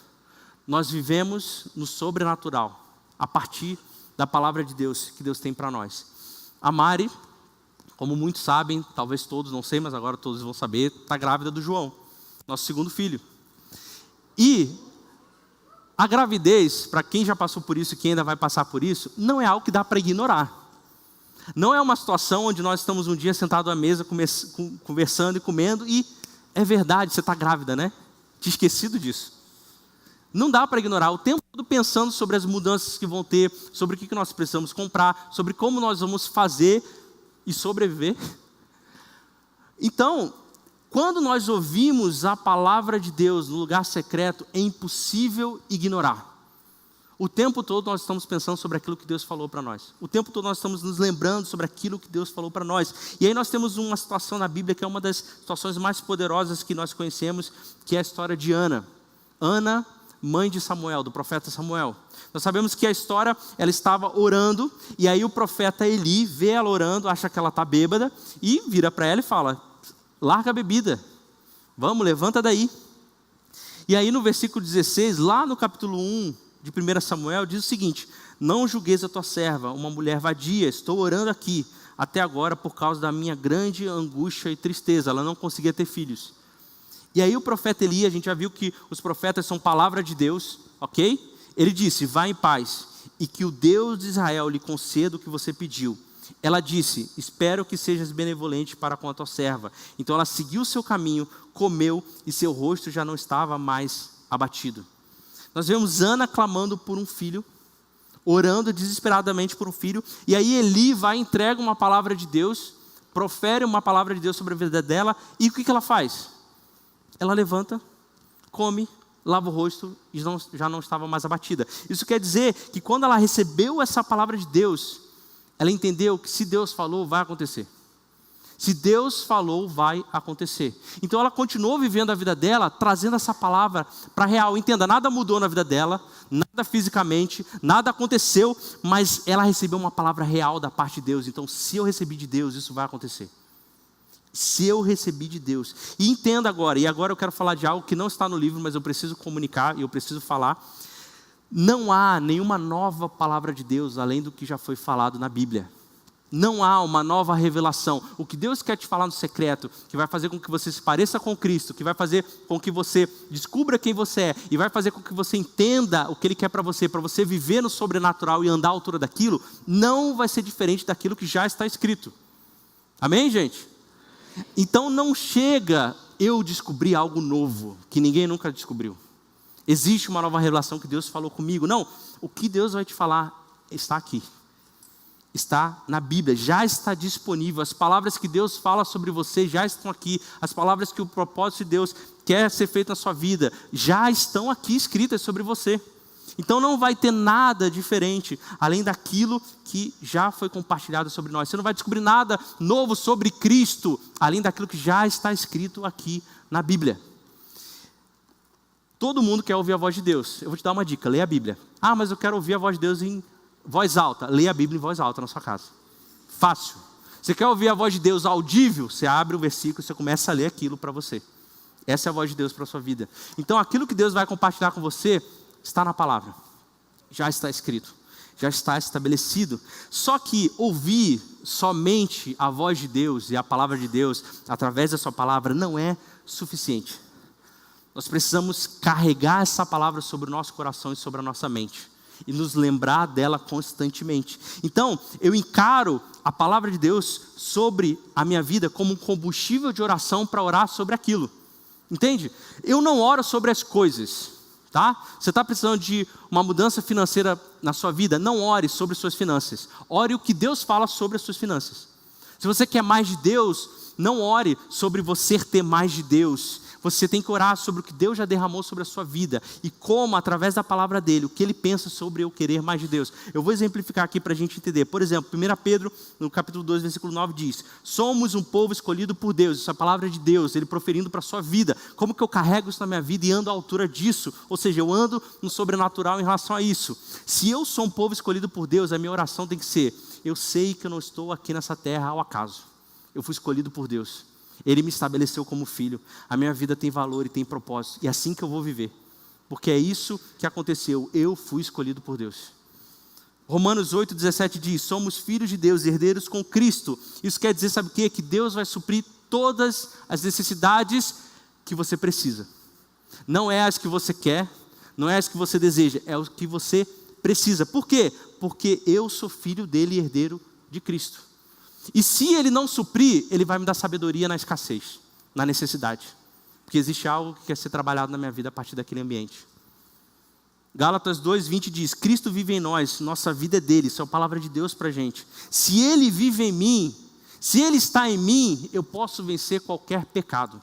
nós vivemos no sobrenatural, a partir da palavra de Deus, que Deus tem para nós. A Mari, como muitos sabem, talvez todos, não sei, mas agora todos vão saber, está grávida do João, nosso segundo filho. E a gravidez, para quem já passou por isso e quem ainda vai passar por isso, não é algo que dá para ignorar. Não é uma situação onde nós estamos um dia sentados à mesa, conversando e comendo, e é verdade, você está grávida, né? Tinha esquecido disso. Não dá para ignorar, o tempo todo pensando sobre as mudanças que vão ter, sobre o que nós precisamos comprar, sobre como nós vamos fazer e sobreviver. Então, quando nós ouvimos a palavra de Deus no lugar secreto, é impossível ignorar. O tempo todo nós estamos pensando sobre aquilo que Deus falou para nós. O tempo todo nós estamos nos lembrando sobre aquilo que Deus falou para nós. E aí nós temos uma situação na Bíblia que é uma das situações mais poderosas que nós conhecemos, que é a história de Ana. Ana, mãe de Samuel, do profeta Samuel. Nós sabemos que a história, ela estava orando, e aí o profeta Eli vê ela orando, acha que ela está bêbada, e vira para ela e fala: larga a bebida, vamos, levanta daí. E aí no versículo 16, lá no capítulo 1 de 1 Samuel, diz o seguinte: não julgueis a tua serva, uma mulher vadia, estou orando aqui, até agora por causa da minha grande angústia e tristeza, ela não conseguia ter filhos. E aí o profeta Eli, a gente já viu que os profetas são palavra de Deus, ok? Ele disse: vá em paz, e que o Deus de Israel lhe conceda o que você pediu. Ela disse: espero que sejas benevolente para com a tua serva. Então ela seguiu o seu caminho, comeu, e seu rosto já não estava mais abatido. Nós vemos Ana clamando por um filho, orando desesperadamente por um filho, e aí Eli vai e entrega uma palavra de Deus, profere uma palavra de Deus sobre a vida dela, e o que ela faz? Ela levanta, come, lava o rosto e já não estava mais abatida. Isso quer dizer que quando ela recebeu essa palavra de Deus, ela entendeu que se Deus falou, vai acontecer. Se Deus falou, vai acontecer. Então ela continuou vivendo a vida dela, trazendo essa palavra para a real. Entenda, nada mudou na vida dela, nada fisicamente, nada aconteceu, mas ela recebeu uma palavra real da parte de Deus. Então, se eu recebi de Deus, isso vai acontecer. Se eu recebi de Deus. E entenda agora, e agora eu quero falar de algo que não está no livro, mas eu preciso comunicar e eu preciso falar. Não há nenhuma nova palavra de Deus além do que já foi falado na Bíblia. Não há uma nova revelação. O que Deus quer te falar no secreto, que vai fazer com que você se pareça com Cristo, que vai fazer com que você descubra quem você é, e vai fazer com que você entenda o que Ele quer para você viver no sobrenatural e andar à altura daquilo, não vai ser diferente daquilo que já está escrito. Amém, gente? Então não chega eu descobrir algo novo, que ninguém nunca descobriu. Existe uma nova revelação que Deus falou comigo. Não, o que Deus vai te falar está aqui. Está na Bíblia, já está disponível. As palavras que Deus fala sobre você já estão aqui. As palavras que o propósito de Deus quer ser feito na sua vida já estão aqui escritas sobre você. Então não vai ter nada diferente além daquilo que já foi compartilhado sobre nós. Você não vai descobrir nada novo sobre Cristo além daquilo que já está escrito aqui na Bíblia. Todo mundo quer ouvir a voz de Deus. Eu vou te dar uma dica: leia a Bíblia. Ah, mas eu quero ouvir a voz de Deus em voz alta. Leia a Bíblia em voz alta na sua casa. Fácil. Você quer ouvir a voz de Deus audível? Você abre o versículo e você começa a ler aquilo para você. Essa é a voz de Deus para a sua vida. Então aquilo que Deus vai compartilhar com você está na palavra. Já está escrito. Já está estabelecido. Só que ouvir somente a voz de Deus e a palavra de Deus através da sua palavra não é suficiente. Nós precisamos carregar essa palavra sobre o nosso coração e sobre a nossa mente. e nos lembrar dela constantemente. Então, eu encaro a palavra de Deus sobre a minha vida como um combustível de oração para orar sobre aquilo. Entende? Eu não oro sobre as coisas, tá? Você está precisando de uma mudança financeira na sua vida? Não ore sobre suas finanças. Ore o que Deus fala sobre as suas finanças. Se você quer mais de Deus, não ore sobre você ter mais de Deus. Você tem que orar sobre o que Deus já derramou sobre a sua vida e como, através da palavra dele, o que ele pensa sobre eu querer mais de Deus. Eu vou exemplificar aqui para a gente entender. Por exemplo, 1 Pedro, no capítulo 2, versículo 9, diz: somos um povo escolhido por Deus. Isso é a palavra de Deus, ele proferindo para a sua vida. Como que eu carrego isso na minha vida e ando à altura disso? Ou seja, eu ando no sobrenatural em relação a isso. Se eu sou um povo escolhido por Deus, a minha oração tem que ser: eu sei que eu não estou aqui nessa terra ao acaso. Eu fui escolhido por Deus. Ele me estabeleceu como filho. A minha vida tem valor e tem propósito. E é assim que eu vou viver. Porque é isso que aconteceu. Eu fui escolhido por Deus. Romanos 8,17 diz: somos filhos de Deus, herdeiros com Cristo. Isso quer dizer, sabe o quê? Que Deus vai suprir todas as necessidades que você precisa. Não é as que você quer, não é as que você deseja, é o que você precisa. Por quê? Porque eu sou filho dele e herdeiro de Cristo. E se ele não suprir, ele vai me dar sabedoria na escassez, na necessidade. Porque existe algo que quer ser trabalhado na minha vida a partir daquele ambiente. Gálatas 2,20 diz: Cristo vive em nós, nossa vida é dele. Isso é a palavra de Deus para a gente. Se ele vive em mim, se ele está em mim, eu posso vencer qualquer pecado.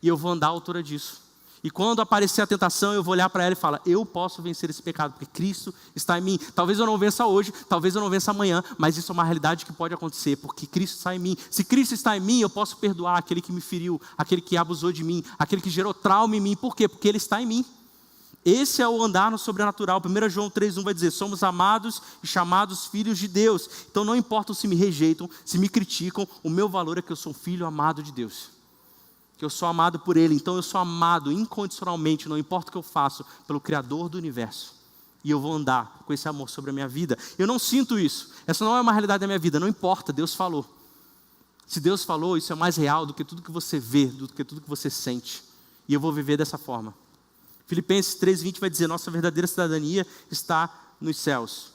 E eu vou andar à altura disso. E quando aparecer a tentação, eu vou olhar para ela e falar: eu posso vencer esse pecado, porque Cristo está em mim. Talvez eu não vença hoje, talvez eu não vença amanhã, mas isso é uma realidade que pode acontecer, porque Cristo está em mim. Se Cristo está em mim, eu posso perdoar aquele que me feriu, aquele que abusou de mim, aquele que gerou trauma em mim. Por quê? Porque Ele está em mim. Esse é o andar no sobrenatural. 1 João 3,1 vai dizer: somos amados e chamados filhos de Deus. Então não importa se me rejeitam, se me criticam, o meu valor é que eu sou um filho amado de Deus. Que eu sou amado por Ele, então eu sou amado incondicionalmente, não importa o que eu faço, pelo Criador do Universo. E eu vou andar com esse amor sobre a minha vida. Eu não sinto isso, essa não é uma realidade da minha vida, não importa, Deus falou. Se Deus falou, isso é mais real do que tudo que você vê, do que tudo que você sente. E eu vou viver dessa forma. Filipenses 3,20 vai dizer: nossa verdadeira cidadania está nos céus.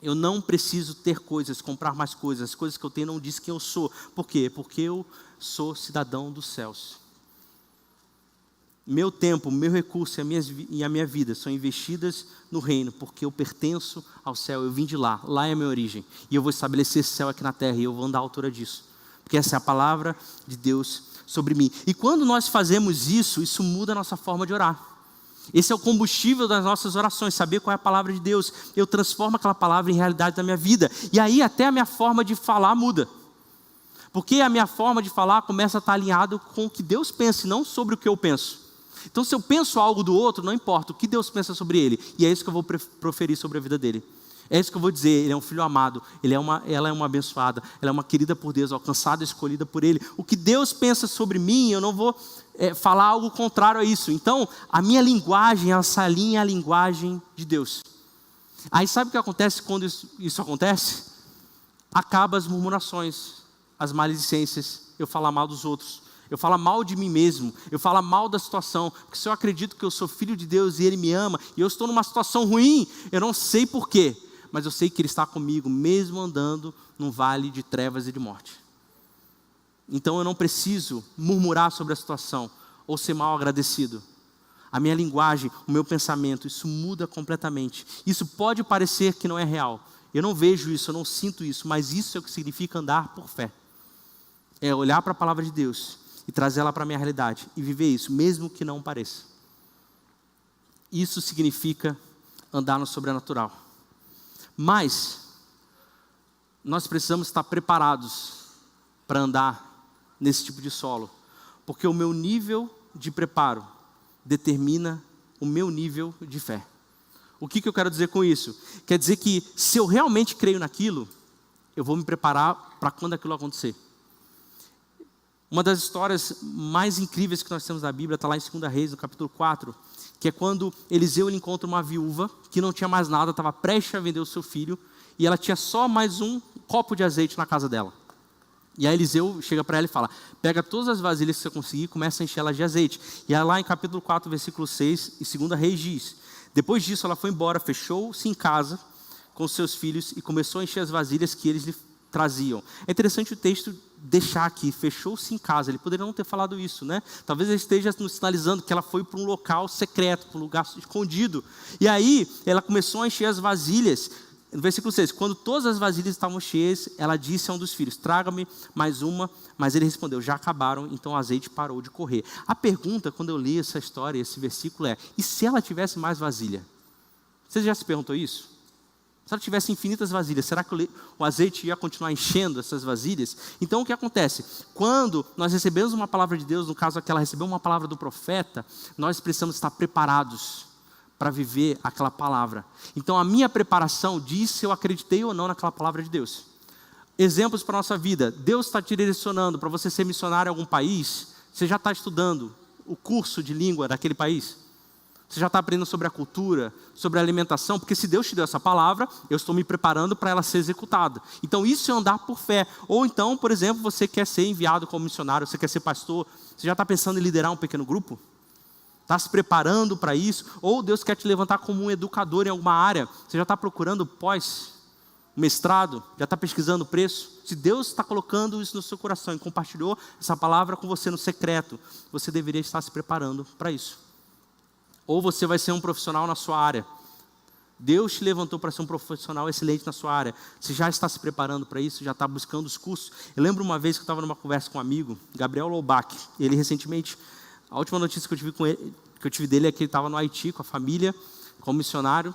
Eu não preciso ter coisas, comprar mais coisas. As coisas que eu tenho não diz quem eu sou. Por quê? Porque eu sou cidadão dos céus. Meu tempo, meu recurso e a minha vida são investidas no reino, porque eu pertenço ao céu, eu vim de lá, lá é a minha origem. E eu vou estabelecer esse céu aqui na terra e eu vou andar à altura disso. Porque essa é a palavra de Deus sobre mim. E quando nós fazemos isso, isso muda a nossa forma de orar. Esse é o combustível das nossas orações, saber qual é a palavra de Deus. Eu transformo aquela palavra em realidade da minha vida. E aí até a minha forma de falar muda. Porque a minha forma de falar começa a estar alinhado com o que Deus pensa, e não sobre o que eu penso. Então se eu penso algo do outro, não importa o que Deus pensa sobre ele. E é isso que eu vou proferir sobre a vida dele. É isso que eu vou dizer: ele é um filho amado, ela é uma abençoada, ela é uma querida por Deus, alcançada, escolhida por Ele. O que Deus pensa sobre mim, eu não vou falar algo contrário a isso. Então, a minha linguagem, ela se alinha à linguagem de Deus. Aí sabe o que acontece quando isso acontece? Acaba as murmurações, as maledicências, eu falar mal dos outros, eu falar mal de mim mesmo, eu falar mal da situação, porque se eu acredito que eu sou filho de Deus e Ele me ama, e eu estou numa situação ruim, eu não sei porquê, mas eu sei que Ele está comigo, mesmo andando num vale de trevas e de morte. Então eu não preciso murmurar sobre a situação, ou ser mal agradecido. A minha linguagem, o meu pensamento, isso muda completamente. Isso pode parecer que não é real. Eu não vejo isso, eu não sinto isso, mas isso é o que significa andar por fé. É olhar para a palavra de Deus e trazer ela para a minha realidade e viver isso, mesmo que não pareça. Isso significa andar no sobrenatural. Mas nós precisamos estar preparados para andar nesse tipo de solo, porque o meu nível de preparo determina o meu nível de fé. O que eu quero dizer com isso? Quer dizer que se eu realmente creio naquilo, eu vou me preparar para quando aquilo acontecer. Uma das histórias mais incríveis que nós temos na Bíblia está lá em 2 Reis, no capítulo 4, que é quando Eliseu encontra uma viúva que não tinha mais nada, estava prestes a vender o seu filho, e ela tinha só mais um copo de azeite na casa dela. E aí Eliseu chega para ela e fala: pega todas as vasilhas que você conseguir e começa a encher elas de azeite. E aí lá em capítulo 4, versículo 6, e 2 Reis diz: Depois disso, ela foi embora, fechou-se em casa com seus filhos e começou a encher as vasilhas que eles lhe traziam. É interessante o texto deixar aqui, fechou-se em casa. Ele poderia não ter falado isso, né? Talvez ele esteja nos sinalizando que ela foi para um local secreto, para um lugar escondido. E aí, ela começou a encher as vasilhas. No versículo 6, quando todas as vasilhas estavam cheias, ela disse a um dos filhos, traga-me mais uma, mas ele respondeu, já acabaram, então o azeite parou de correr. A pergunta, quando eu li essa história, esse versículo é, e se ela tivesse mais vasilha? Você já se perguntou isso? Se ela tivesse infinitas vasilhas, será que o azeite ia continuar enchendo essas vasilhas? Então o que acontece? Quando nós recebemos uma palavra de Deus, no caso aqui ela recebeu uma palavra do profeta, nós precisamos estar preparados para viver aquela palavra. Então a minha preparação diz se eu acreditei ou não naquela palavra de Deus. Exemplos para a nossa vida. Deus está te direcionando para você ser missionário em algum país. Você já está estudando o curso de língua daquele país? Você já está aprendendo sobre a cultura, sobre a alimentação? Porque se Deus te deu essa palavra, eu estou me preparando para ela ser executada. Então isso é andar por fé. Ou então, por exemplo, você quer ser enviado como missionário, você quer ser pastor, você já está pensando em liderar um pequeno grupo? Está se preparando para isso? Ou Deus quer te levantar como um educador em alguma área, você já está procurando mestrado, já está pesquisando o preço? Se Deus está colocando isso no seu coração e compartilhou essa palavra com você no secreto, você deveria estar se preparando para isso. Ou você vai ser um profissional na sua área. Deus te levantou para ser um profissional excelente na sua área. Você já está se preparando para isso, já está buscando os cursos. Eu lembro uma vez que eu estava numa conversa com um amigo, Gabriel Loubach. Ele recentemente, a última notícia que eu tive dele é que ele estava no Haiti com a família, como missionário.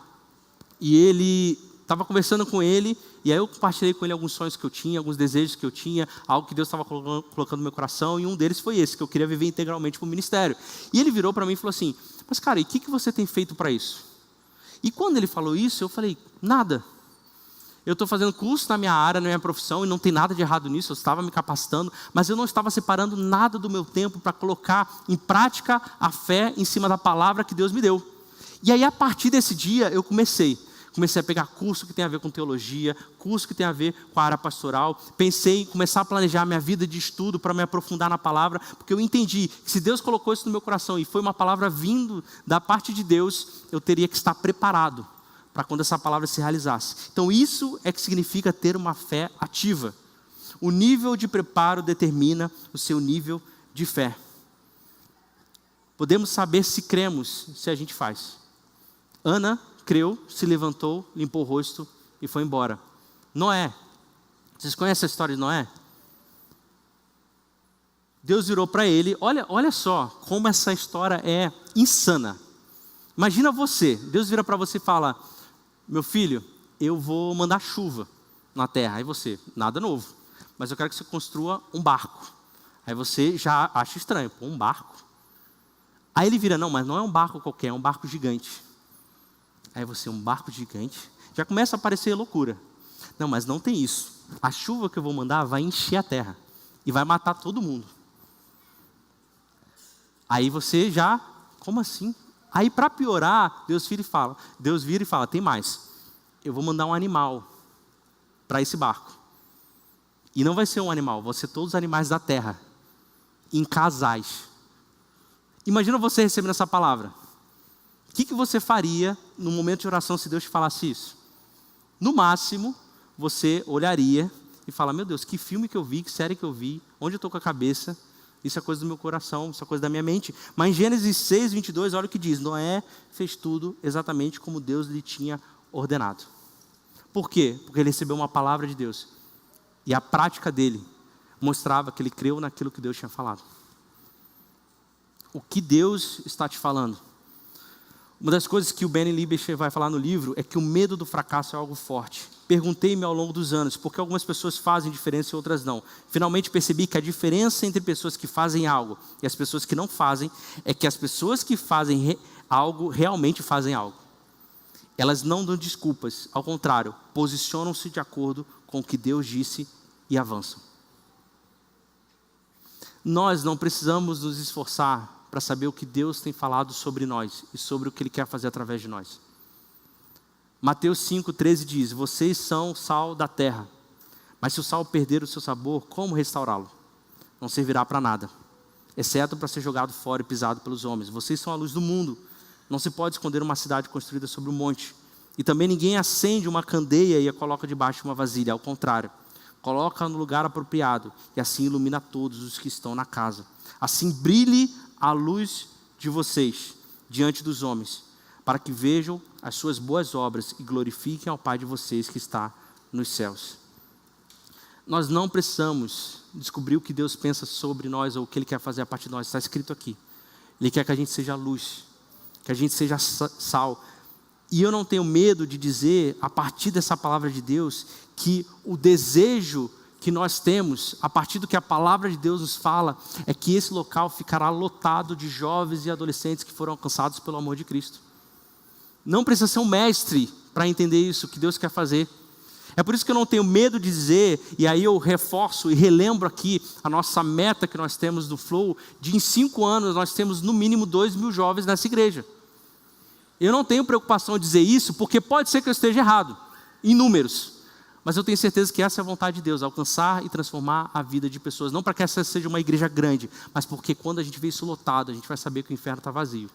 E ele estava conversando com ele, e aí eu compartilhei com ele alguns sonhos que eu tinha, alguns desejos que eu tinha, algo que Deus estava colocando no meu coração, e um deles foi esse, que eu queria viver integralmente para o ministério. E ele virou para mim e falou assim, mas cara, e o que você tem feito para isso? E quando ele falou isso, eu falei, nada. Eu estou fazendo curso na minha área, na minha profissão, e não tem nada de errado nisso, eu estava me capacitando, mas eu não estava separando nada do meu tempo para colocar em prática a fé em cima da palavra que Deus me deu. E aí, a partir desse dia, eu comecei a pegar curso que tem a ver com teologia, curso que tem a ver com a área pastoral. Pensei em começar a planejar minha vida de estudo para me aprofundar na palavra, porque eu entendi que se Deus colocou isso no meu coração e foi uma palavra vindo da parte de Deus, eu teria que estar preparado para quando essa palavra se realizasse. Então isso é que significa ter uma fé ativa. O nível de preparo determina o seu nível de fé. Podemos saber se cremos, se a gente faz. Ana creu, se levantou, limpou o rosto e foi embora. Noé, vocês conhecem a história de Noé? Deus virou para ele, olha só como essa história é insana. Imagina você, Deus vira para você e fala, meu filho, eu vou mandar chuva na terra. Aí você, nada novo, mas eu quero que você construa um barco. Aí você já acha estranho, um barco? Aí ele vira, não, mas não é um barco qualquer, é um barco gigante. Aí você, um barco gigante, já começa a parecer loucura. Não, mas não tem isso. A chuva que eu vou mandar vai encher a terra e vai matar todo mundo. Aí você já, como assim? Aí para piorar, Deus vira e fala, tem mais. Eu vou mandar um animal para esse barco. E não vai ser um animal, vão ser todos os animais da terra, em casais. Imagina você recebendo essa palavra. O que você faria no momento de oração se Deus te falasse isso? No máximo, você olharia e fala, meu Deus, que filme que eu vi, que série que eu vi, onde eu estou com a cabeça, isso é coisa do meu coração, isso é coisa da minha mente. Mas em Gênesis 6, 22, olha o que diz, Noé fez tudo exatamente como Deus lhe tinha ordenado. Por quê? Porque ele recebeu uma palavra de Deus. E a prática dele mostrava que ele creu naquilo que Deus tinha falado. O que Deus está te falando? Uma das coisas que o Benny Liebecher vai falar no livro é que o medo do fracasso é algo forte. Perguntei-me ao longo dos anos por que algumas pessoas fazem diferença e outras não. Finalmente percebi que a diferença entre pessoas que fazem algo e as pessoas que não fazem é que as pessoas que fazem algo realmente fazem algo. Elas não dão desculpas, ao contrário, posicionam-se de acordo com o que Deus disse e avançam. Nós não precisamos nos esforçar para saber o que Deus tem falado sobre nós e sobre o que Ele quer fazer através de nós. Mateus 5,13 diz, vocês são o sal da terra, mas se o sal perder o seu sabor, como restaurá-lo? Não servirá para nada, exceto para ser jogado fora e pisado pelos homens. Vocês são a luz do mundo. Não se pode esconder uma cidade construída sobre um monte. E também ninguém acende uma candeia e a coloca debaixo de uma vasilha. Ao contrário, coloca no lugar apropriado e assim ilumina todos os que estão na casa. Assim brilhe a luz de vocês diante dos homens, para que vejam as suas boas obras e glorifiquem ao Pai de vocês que está nos céus. Nós não precisamos descobrir o que Deus pensa sobre nós ou o que Ele quer fazer a partir de nós. Está escrito aqui. Ele quer que a gente seja luz, que a gente seja sal. E eu não tenho medo de dizer, a partir dessa palavra de Deus, que o desejo que nós temos, a partir do que a palavra de Deus nos fala, é que esse local ficará lotado de jovens e adolescentes que foram alcançados pelo amor de Cristo. Não precisa ser um mestre para entender isso, que Deus quer fazer. É por isso que eu não tenho medo de dizer, e aí eu reforço e relembro aqui a nossa meta que nós temos do Flow, de em 5 anos nós temos no mínimo 2.000 jovens nessa igreja. Eu não tenho preocupação em dizer isso, porque pode ser que eu esteja errado, em números. Mas eu tenho certeza que essa é a vontade de Deus, alcançar e transformar a vida de pessoas. Não para que essa seja uma igreja grande, mas porque quando a gente vê isso lotado, a gente vai saber que o inferno está vazio.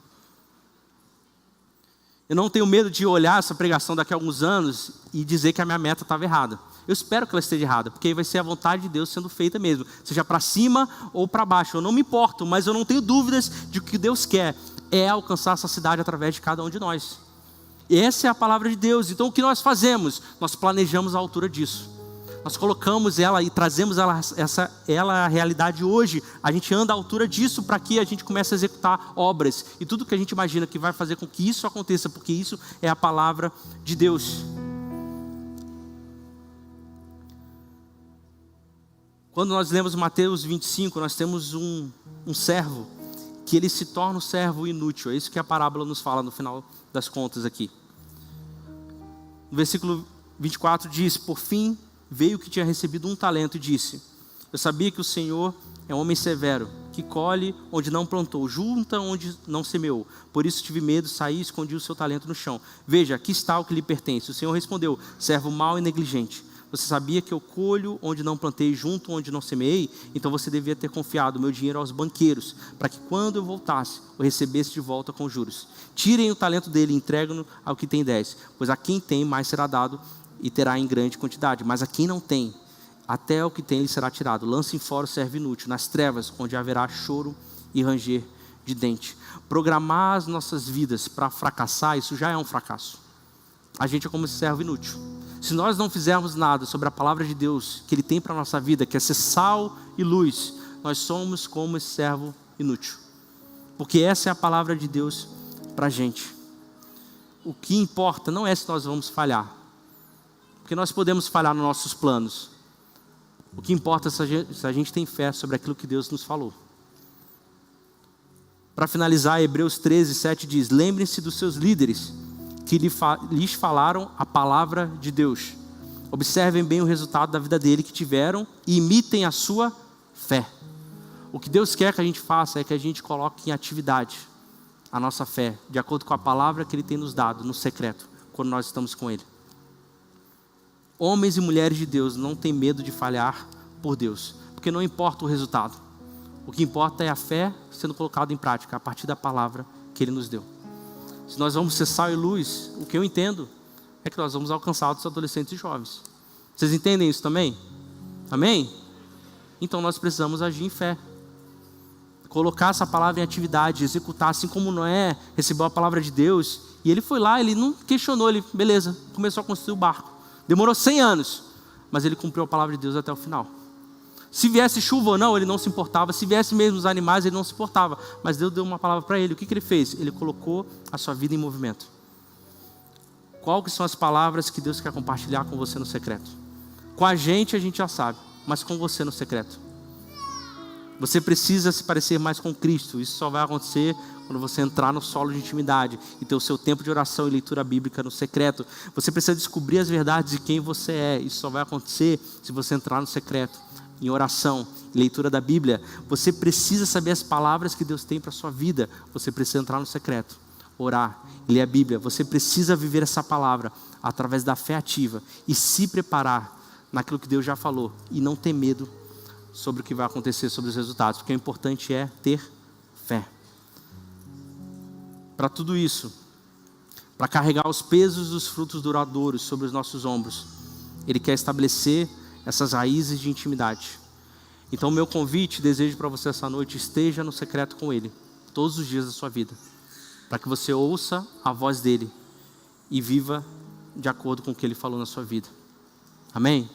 Eu não tenho medo de olhar essa pregação daqui a alguns anos e dizer que a minha meta estava errada. Eu espero que ela esteja errada, porque aí vai ser a vontade de Deus sendo feita mesmo. Seja para cima ou para baixo. Eu não me importo, mas eu não tenho dúvidas de que o que Deus quer é alcançar essa cidade através de cada um de nós. E essa é a palavra de Deus. Então o que nós fazemos? Nós planejamos a altura disso. Nós colocamos ela e trazemos ela à realidade hoje. A gente anda à altura disso para que a gente comece a executar obras. E tudo que a gente imagina que vai fazer com que isso aconteça, porque isso é a palavra de Deus. Quando nós lemos Mateus 25, nós temos um servo, que ele se torna um servo inútil. É isso que a parábola nos fala no final das contas aqui. No versículo 24 diz: por fim veio o que tinha recebido 1 talento e disse: eu sabia que o Senhor é um homem severo, que colhe onde não plantou, junta onde não semeou. Por isso tive medo, saí e escondi o seu talento no chão. Veja, aqui está o que lhe pertence. O Senhor respondeu: servo mau e negligente. Você sabia que eu colho onde não plantei, junto onde não semeei? Então você devia ter confiado o meu dinheiro aos banqueiros, para que quando eu voltasse, eu recebesse de volta com juros. Tirem o talento dele e entreguem-no ao que tem 10, pois a quem tem mais será dado e terá em grande quantidade, mas a quem não tem, até o que tem lhe será tirado. Lancem fora o servo inútil, nas trevas, onde haverá choro e ranger de dente. Programar as nossas vidas para fracassar, isso já é um fracasso. A gente é como esse servo inútil. Se nós não fizermos nada sobre a palavra de Deus que Ele tem para a nossa vida, que é ser sal e luz, nós somos como esse servo inútil. Porque essa é a palavra de Deus para a gente. O que importa não é se nós vamos falhar, porque nós podemos falhar nos nossos planos. O que importa é se a gente tem fé sobre aquilo que Deus nos falou. Para finalizar, Hebreus 13, 7 diz: lembrem-se dos seus líderes, que lhes falaram a palavra de Deus. Observem bem o resultado da vida dele que tiveram e imitem a sua fé. O que Deus quer que a gente faça é que a gente coloque em atividade a nossa fé, de acordo com a palavra que Ele tem nos dado no secreto, quando nós estamos com Ele. Homens e mulheres de Deus não têm medo de falhar por Deus, porque não importa o resultado. O que importa é a fé sendo colocada em prática a partir da palavra que Ele nos deu. Se nós vamos ser sal e luz, o que eu entendo é que nós vamos alcançar os adolescentes e jovens. Vocês entendem isso também? Amém? Então nós precisamos agir em fé. Colocar essa palavra em atividade, executar, assim como Noé recebeu a palavra de Deus, e ele foi lá, ele não questionou, ele, beleza, começou a construir o barco. Demorou 100 anos, mas ele cumpriu a palavra de Deus até o final. Se viesse chuva ou não, ele não se importava. Se viesse mesmo os animais, ele não se importava. Mas Deus deu uma palavra para ele. O que ele fez? Ele colocou a sua vida em movimento. Qual que são as palavras que Deus quer compartilhar com você no secreto? Com a gente já sabe, mas com você no secreto. Você precisa se parecer mais com Cristo. Isso só vai acontecer quando você entrar no solo de intimidade e ter o seu tempo de oração e leitura bíblica no secreto. Você precisa descobrir as verdades de quem você é. Isso só vai acontecer se você entrar no secreto, em oração, em leitura da Bíblia. Você precisa saber as palavras que Deus tem para a sua vida. Você precisa entrar no secreto, orar, ler a Bíblia. Você precisa viver essa palavra através da fé ativa e se preparar naquilo que Deus já falou e não ter medo sobre o que vai acontecer, sobre os resultados, porque o importante é ter fé. para tudo isso, para carregar os pesos dos frutos duradouros sobre os nossos ombros, Ele quer estabelecer essas raízes de intimidade. Então, meu convite, desejo para você essa noite, esteja no secreto com Ele, todos os dias da sua vida, para que você ouça a voz dEle e viva de acordo com o que Ele falou na sua vida. Amém?